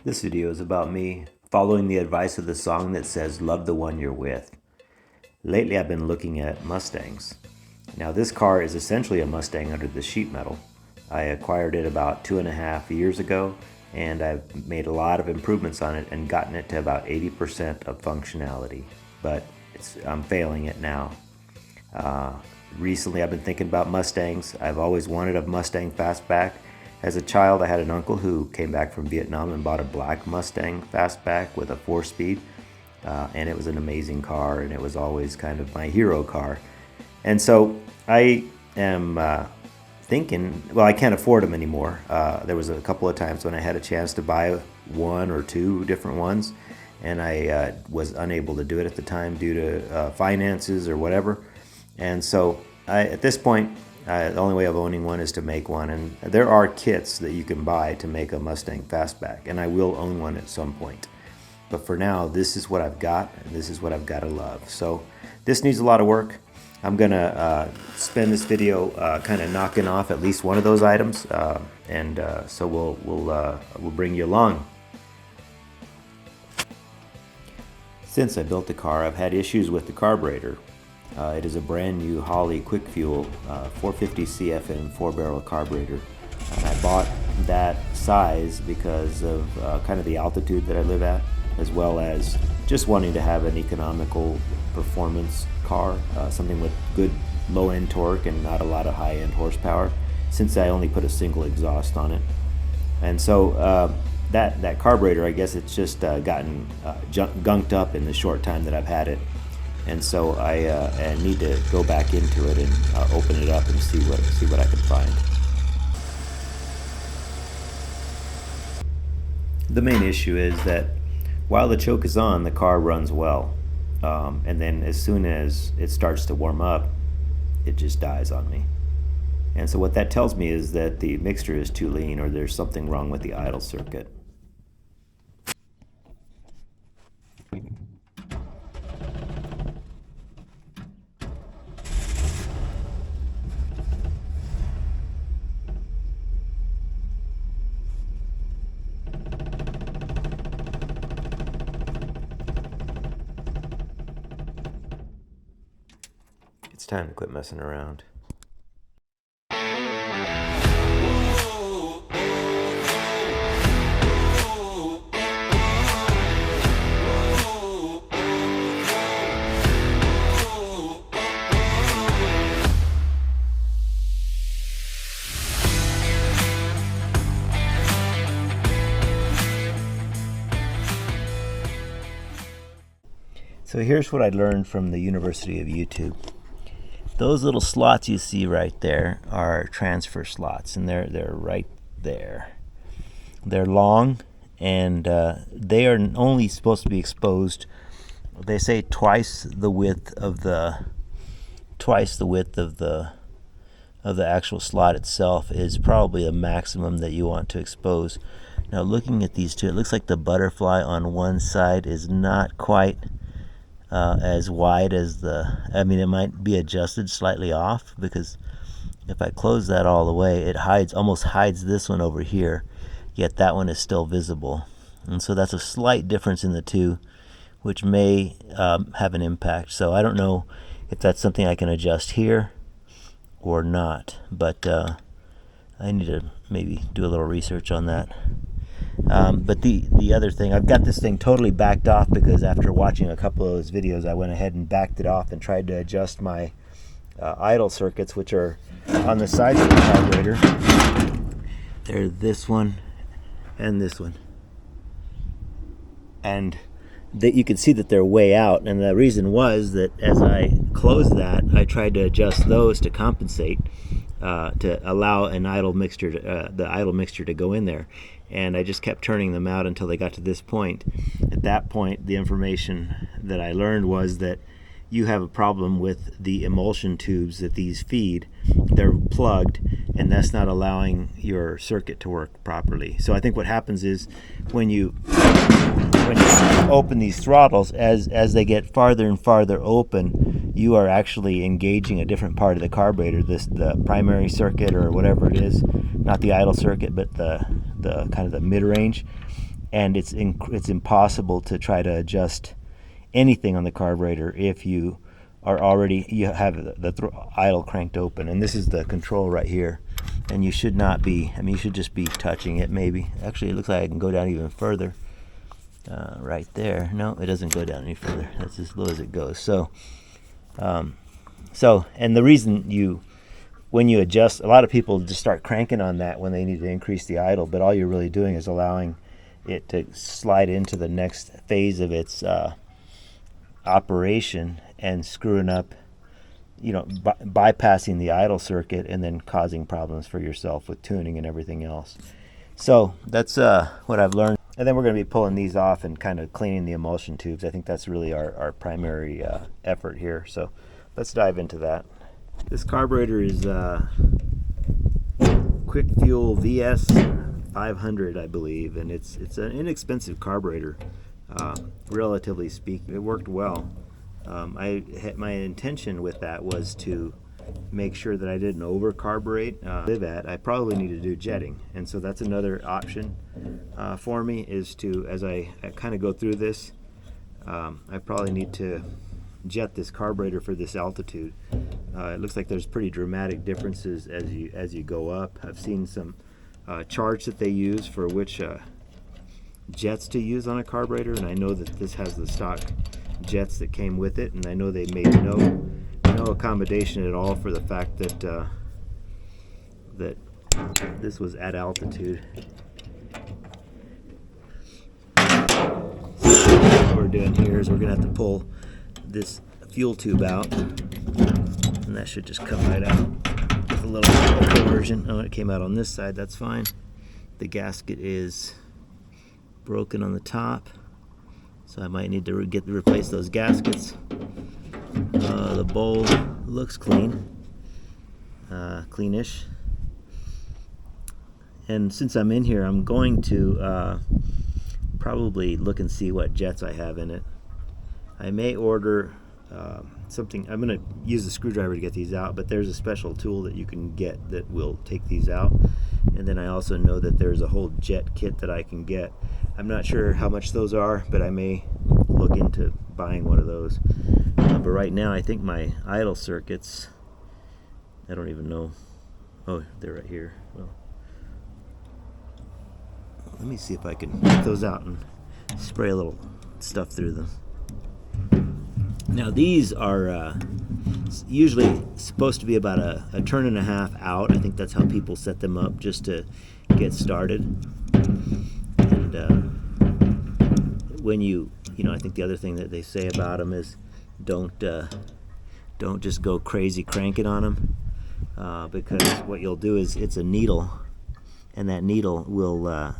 This video is about me following the advice of the song that says, love the one you're with. Lately I've been looking at Mustangs. Now this car is essentially a Mustang under the sheet metal. I acquired it about 2.5 years ago, and I've made a lot of improvements on it and gotten it to about 80% of functionality. But I'm failing it now. Recently I've been thinking about Mustangs. I've always wanted a Mustang Fastback. As a child, I had an uncle who came back from Vietnam and bought a black Mustang Fastback with a 4-speed. And it was an amazing car, and it was always kind of my hero car. And so I am thinking, well, I can't afford them anymore. There was a couple of times when I had a chance to buy one or two different ones, and I was unable to do it at the time due to finances or whatever. And so at this point, the only way of owning one is to make one, and there are kits that you can buy to make a Mustang Fastback, and I will own one at some point. But for now, this is what I've got, and this is what I've got to love. So this needs a lot of work. I'm gonna spend this video kind of knocking off at least one of those items, and so we'll bring you along. Since I built the car, I've had issues with the carburetor. It is a brand new Holley Quick Fuel 450 CFM 4-barrel carburetor. I bought that size because of kind of the altitude that I live at, as well as just wanting to have an economical performance car, something with good low-end torque and not a lot of high-end horsepower, since I only put a single exhaust on it. And so that carburetor, I guess it's just gotten gunked up in the short time that I've had it. And so I need to go back into it and open it up and see what I can find. The main issue is that while the choke is on, the car runs well, and then as soon as it starts to warm up, it just dies on me. And so what that tells me is that the mixture is too lean, or there's something wrong with the idle circuit. It's time to quit messing around. So here's what I learned from the University of YouTube. Those little slots you see right there are transfer slots, and they're right there. They're long, and they are only supposed to be exposed, they say, twice the width of the actual slot itself is probably the maximum that you want to expose. Now looking at these two, it looks like the butterfly on one side is not quite as wide as it might be adjusted slightly off, because if I close that all the way, it almost hides this one over here, yet that one is still visible. And so that's a slight difference in the two, which may have an impact. So I don't know if that's something I can adjust here or not, but I need to maybe do a little research on that. But the other thing, I've got this thing totally backed off because after watching a couple of those videos, I went ahead and backed it off and tried to adjust my idle circuits, which are on the sides of the carburetor. They're this one and this one. And you can see that they're way out, and the reason was that as I closed that, I tried to adjust those to compensate, to allow the idle mixture to go in there. And I just kept turning them out until they got to this point. At that point, the information that I learned was that you have a problem with the emulsion tubes that these feed. They're plugged, and that's not allowing your circuit to work properly. So I think what happens is when you open these throttles, as they get farther and farther open, you are actually engaging a different part of the carburetor, the primary circuit or whatever it is, not the idle circuit, but the kind of the mid-range. and it's impossible to try to adjust anything on the carburetor if you have the idle cranked open. And this is the control right here, and you should not be, you should just be touching it maybe. Actually, it looks like I can go down even further. Right there. No, it doesn't go down any further. That's as low as it goes. So and the reason when you adjust, a lot of people just start cranking on that when they need to increase the idle, but all you're really doing is allowing it to slide into the next phase of its operation and screwing up, bypassing the idle circuit and then causing problems for yourself with tuning and everything else. So that's what I've learned. And then we're going to be pulling these off and kind of cleaning the emulsion tubes. I think that's really our primary effort here. So let's dive into that. This carburetor is Quick Fuel VS 500, I believe, and it's an inexpensive carburetor, relatively speaking. It worked well. My intention with that was to make sure that I didn't over carburate. I probably need to do jetting, and so that's another option for me, is to, as I kind of go through this, I probably need to jet this carburetor for this altitude. It looks like there's pretty dramatic differences as you go up. I've seen some charts that they use for which jets to use on a carburetor, and I know that this has the stock jets that came with it, and I know they made no accommodation at all for the fact that that this was at altitude. So what we're doing here is we're gonna have to pull this fuel tube out, and that should just come right out with a little coercion. Oh, it came out on this side, that's fine. The gasket is broken on the top, so I might need to replace those gaskets. The bowl looks clean, cleanish. And since I'm in here, I'm going to probably look and see what jets I have in it. I may order something. I'm going to use the screwdriver to get these out, but there's a special tool that you can get that will take these out. And then I also know that there's a whole jet kit that I can get. I'm not sure how much those are, but I may look into buying one of those. But right now, I think my idle circuits, I don't even know. Oh, they're right here. Well, let me see if I can get those out and spray a little stuff through them. Now these are usually supposed to be about a turn and a half out. I think that's how people set them up, just to get started. And when I think the other thing that they say about them is don't just go crazy cranking on them, because what you'll do is, it's a needle, and that needle will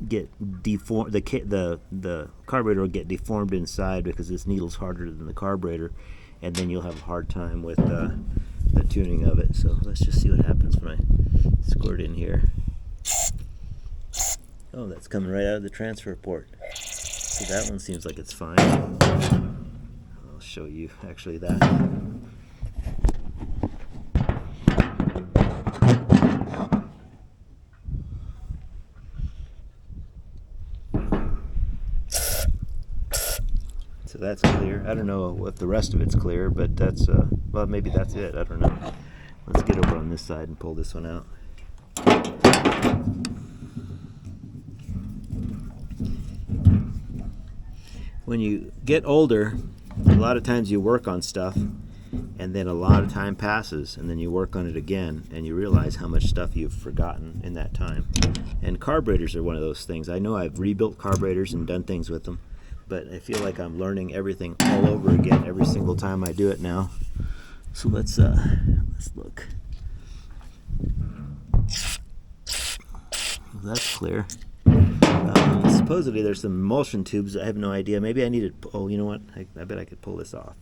get deformed. The carburetor will get deformed inside because this needle's harder than the carburetor, and then you'll have a hard time with the tuning of it. So let's just see what happens when I squirt in here. Oh, that's coming right out of the transfer port. So that one seems like it's fine. I'll show you actually that. So that's clear. I don't know if the rest of it's clear, but that's, well, maybe that's it. I don't know. Let's get over on this side and pull this one out. When you get older, a lot of times you work on stuff, and then a lot of time passes, and then you work on it again, and you realize how much stuff you've forgotten in that time. And carburetors are one of those things. I know I've rebuilt carburetors and done things with them, but I feel like I'm learning everything all over again every single time I do it now. So let's look. Well, that's clear. Supposedly there's some emulsion tubes. I have no idea. Maybe I needed. Oh, you know what? I bet I could pull this off.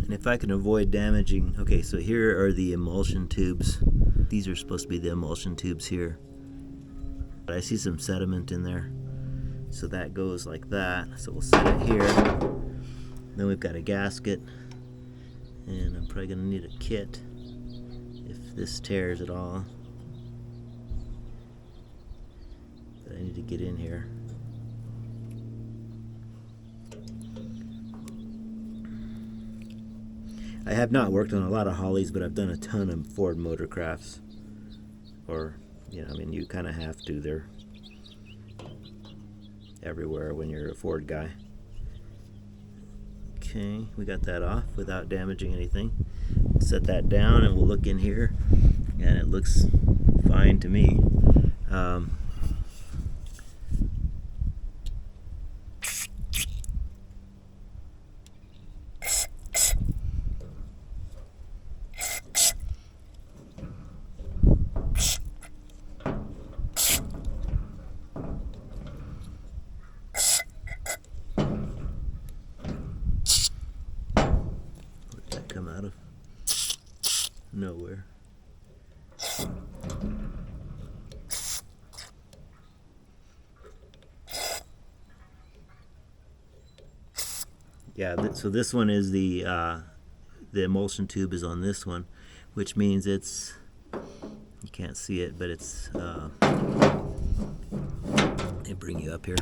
And if I can avoid damaging. Okay, so here are the emulsion tubes. These are supposed to be the emulsion tubes here. But I see some sediment in there. So that goes like that. So we'll set it here. Then we've got a gasket And I'm probably going to need a kit if this tears at all. But I need to get in here. I have not worked on a lot of Holleys, but I've done a ton of Ford Motorcrafts. Or, you know, I mean, you kind of have to. They're everywhere when you're a Ford guy. Okay, we got that off without damaging anything. We'll set that down and we'll look in here, and it looks fine to me. Come out of nowhere. Yeah, so this one is the emulsion tube is on this one, which means it's, you can't see it, but it's they bring you up here.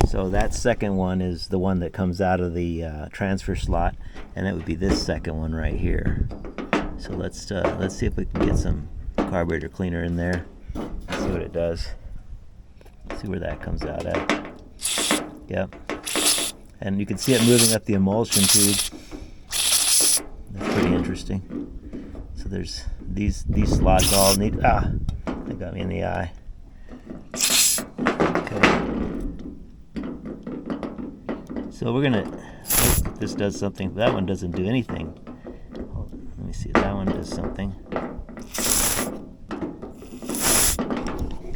So that second one is the one that comes out of the transfer slot, and it would be this second one right here. So let's see if we can get some carburetor cleaner in there. See what it does. See where that comes out at. Yep. And you can see it moving up the emulsion tube. That's pretty interesting. So there's these slots all need. They got me in the eye. So we're gonna, this does something, that one doesn't do anything. Let me see, that one does something.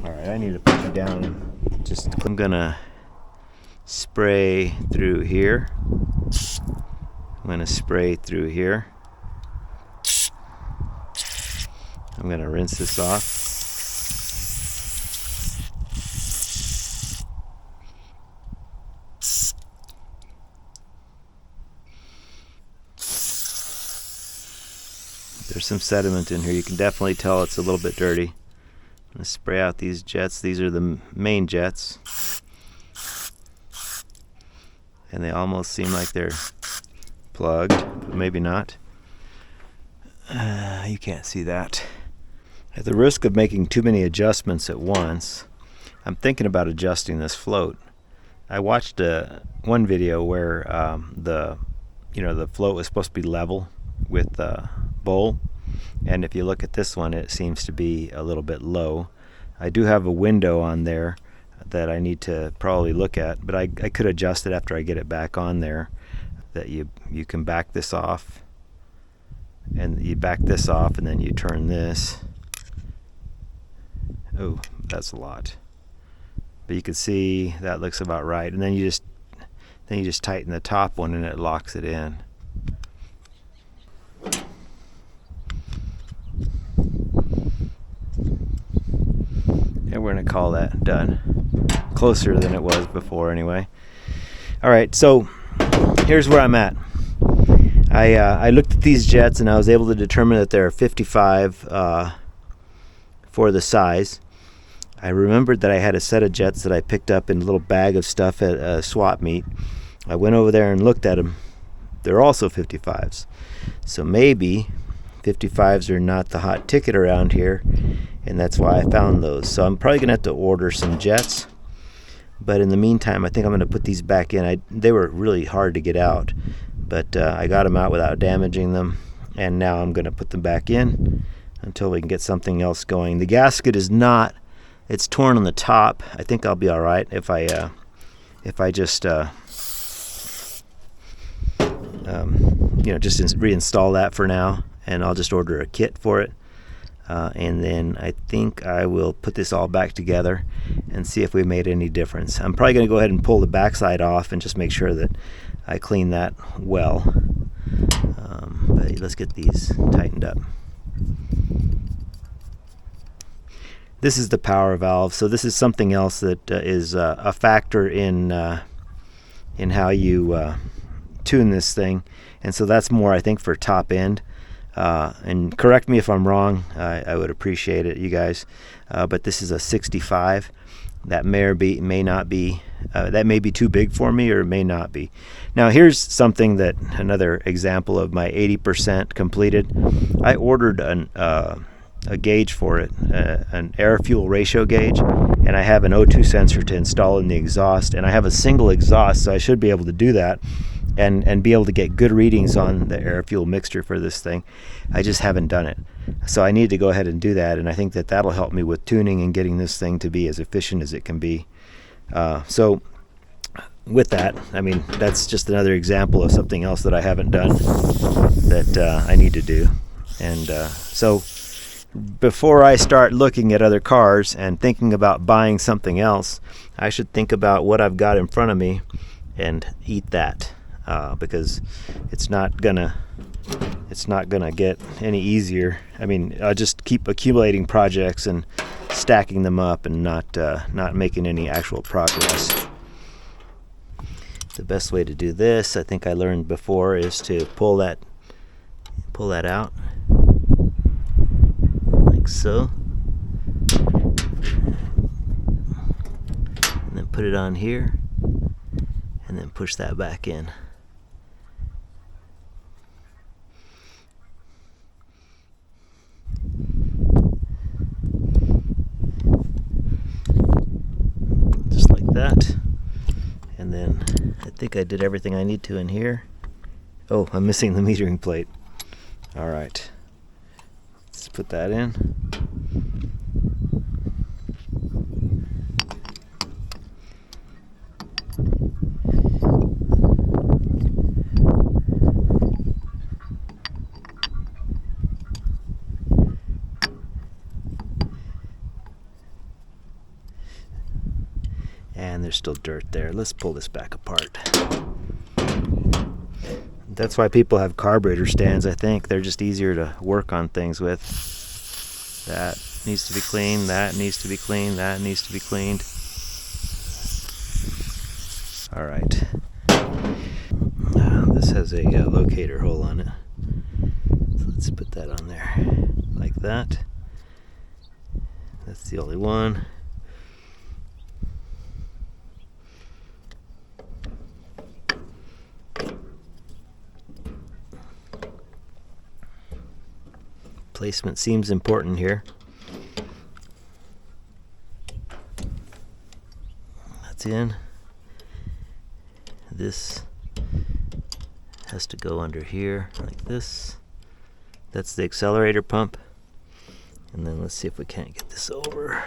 Alright, I need to put you down. I'm gonna spray through here. I'm gonna spray through here. I'm gonna rinse this off. There's some sediment in here. You can definitely tell it's a little bit dirty. I'm going to spray out these jets. These are the main jets. And they almost seem like they're plugged, but maybe not. You can't see that. At the risk of making too many adjustments at once, I'm thinking about adjusting this float. I watched one video where the float was supposed to be level with the bowl, and if you look at this one, it seems to be a little bit low. I do have a window on there that I need to probably look at, but I could adjust it after I get it back on there. That you can back this off, and you back this off, and then you turn this. Oh, that's a lot, but you can see that looks about right, and then you just tighten the top one and it locks it in. And we're going to call that done. Closer than it was before anyway. Alright, so here's where I'm at. I looked at these jets and I was able to determine that they're 55 for the size. I remembered that I had a set of jets that I picked up in a little bag of stuff at a swap meet. I went over there and looked at them. They're also 55s. So maybe 55s are not the hot ticket around here, and that's why I found those. So I'm probably gonna have to order some jets, but in the meantime I think I'm gonna put these back in. They were really hard to get out, but I got them out without damaging them, and now I'm gonna put them back in until we can get something else going. The gasket is not, it's torn on the top. I think I'll be all right if I just just reinstall that for now, and I'll just order a kit for it. And then I think I will put this all back together and see if we made any difference. I'm probably going to go ahead and pull the backside off and just make sure that I clean that well. But let's get these tightened up. This is the power valve, so this is something else that is a factor in how you tune this thing, and so that's more, I think, for top end. And correct me if I'm wrong. I would appreciate it, you guys. But this is a 65. That may not be. That may be too big for me, or it may not be. Now here's something that another example of my 80% completed. I ordered a gauge for it, an air-fuel ratio gauge, and I have an O2 sensor to install in the exhaust, and I have a single exhaust, so I should be able to do that and be able to get good readings on the air-fuel mixture for this thing. I just haven't done it. So I need to go ahead and do that, and I think that that'll help me with tuning and getting this thing to be as efficient as it can be. So with that, I mean, that's just another example of something else that I haven't done that I need to do. And so before I start looking at other cars and thinking about buying something else, I should think about what I've got in front of me and eat that, because it's not gonna get any easier. I mean, I'll just keep accumulating projects and stacking them up and not making any actual progress. The best way to do this, I think I learned before, is to pull that out like so, and then put it on here, and then push that back in. Just like that. And then I think I did everything I need to in here. Oh, I'm missing the metering plate. All right, let's put that in. And there's still dirt there. Let's pull this back apart. That's why people have carburetor stands, I think. They're just easier to work on things with. That needs to be cleaned. That needs to be cleaned. That needs to be cleaned. All right. This has a locator hole on it. So let's put that on there like that. That's the only one. Placement seems important here. That's in. This has to go under here like this. That's the accelerator pump. And then let's see if we can't get this over.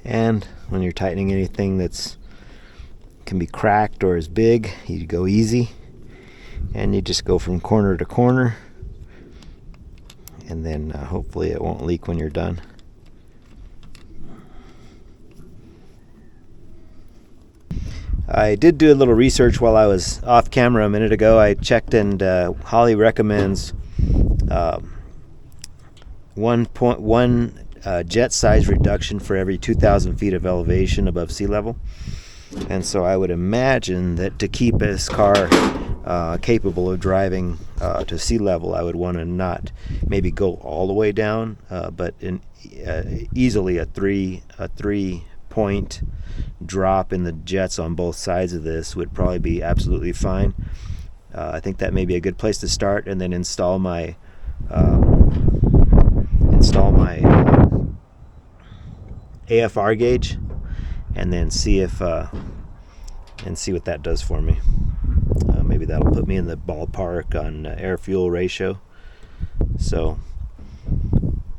And when you're tightening anything that's can be cracked or is big, you go easy, and you just go from corner to corner, and then hopefully it won't leak when you're done. I did do a little research while I was off camera a minute ago. I checked, and Holly recommends 1.1 jet size reduction for every 2,000 feet of elevation above sea level. And so I would imagine that to keep this car capable of driving to sea level, I would want to not maybe go all the way down, but easily a three point drop in the jets on both sides of this would probably be absolutely fine. I think that may be a good place to start, and then install my AFR gauge, and then see what that does for me. Maybe that'll put me in the ballpark on air-fuel ratio. So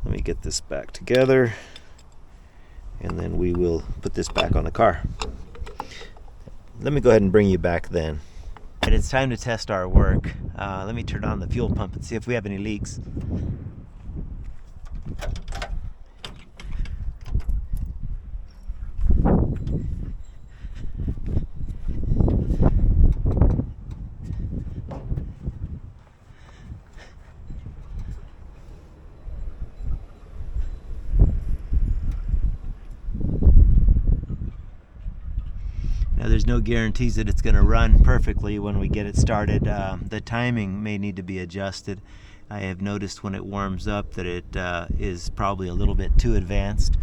let me get this back together, and then we will put this back on the car. Let me go ahead and bring you back then. And it's time to test our work. Let me turn on the fuel pump and see if we have any leaks. Now, there's no guarantees that it's going to run perfectly when we get it started. The timing may need to be adjusted. I have noticed when it warms up that it is probably a little bit too advanced,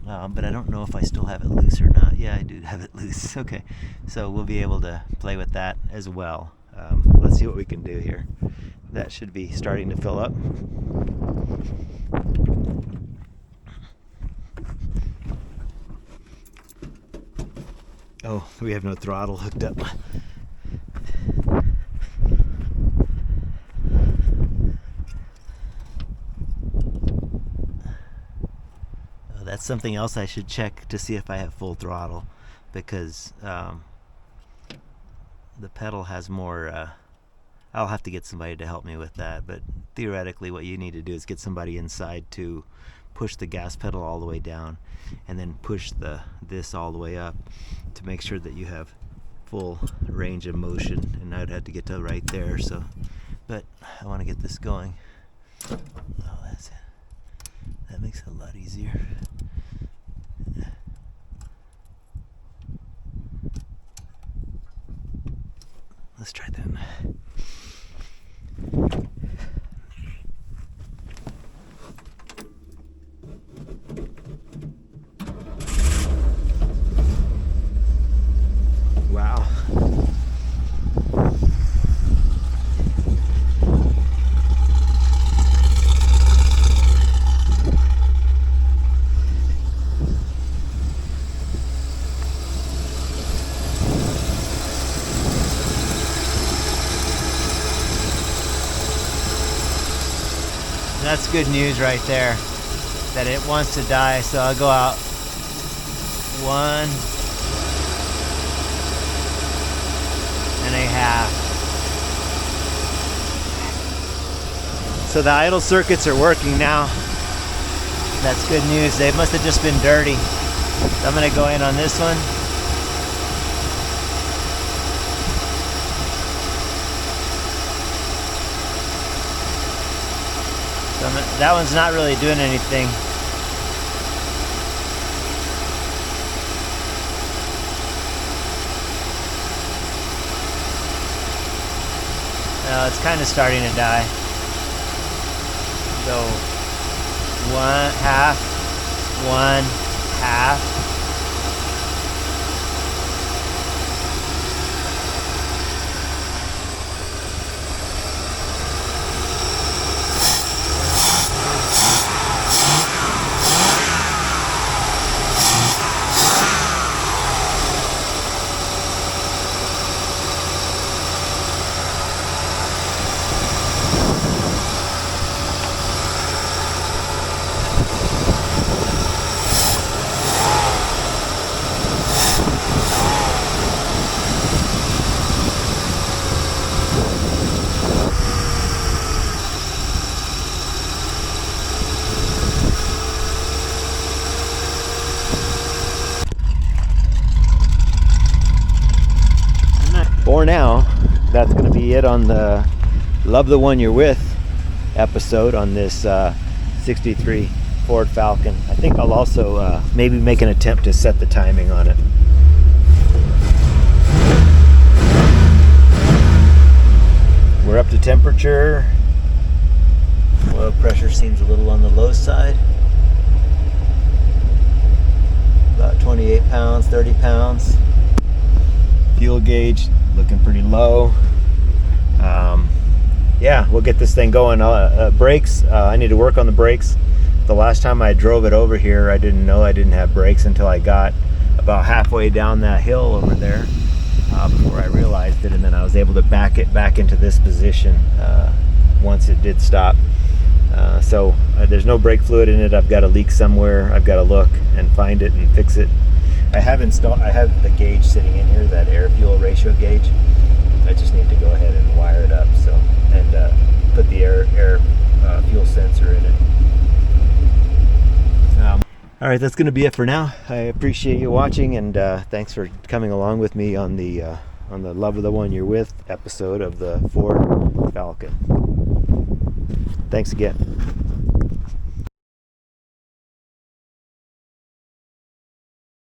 but I don't know if I still have it loose or not. Yeah, I do have it loose. Okay, so we'll be able to play with that as well. Let's see what we can do here. That should be starting to fill up. Oh, we have no throttle hooked up. Oh, that's something else I should check to see if I have full throttle, because the pedal has more. I'll have to get somebody to help me with that, but theoretically what you need to do is get somebody inside to push the gas pedal all the way down and then push this all the way up to make sure that you have full range of motion. And I'd have to get to right there, so, but I want to get this going. Oh, that's it. That makes it a lot easier. Let's try that. Wow. That's good news right there, that it wants to die. So I'll go out 1.5. So the idle circuits are working now. That's good news. They must have just been dirty. So I'm gonna go in on this one. So that one's not really doing anything. It's kind of starting to die. So 1/2, 1/2. For now, that's going to be it on the Love the One You're With episode on this 63 Ford Falcon. I think I'll also maybe make an attempt to set the timing on it. We're up to temperature. Oil pressure seems a little on the low side. About 28 pounds, 30 pounds. Fuel gauge looking pretty low. Yeah, we'll get this thing going. Brakes, I need to work on the brakes. The last time I drove it over here, I didn't know I didn't have brakes until I got about halfway down that hill over there before I realized it, and then I was able to back it back into this position once it did stop. So there's no brake fluid in it. I've got a leak somewhere. I've got to look and find it and fix it. I have the gauge sitting in here, that air fuel ratio gauge. I just need to go ahead and wire it up, so, and put the air fuel sensor in it. All right, that's going to be it for now. I appreciate you watching, and thanks for coming along with me on the Love of the One You're With episode of the Ford Falcon. Thanks again.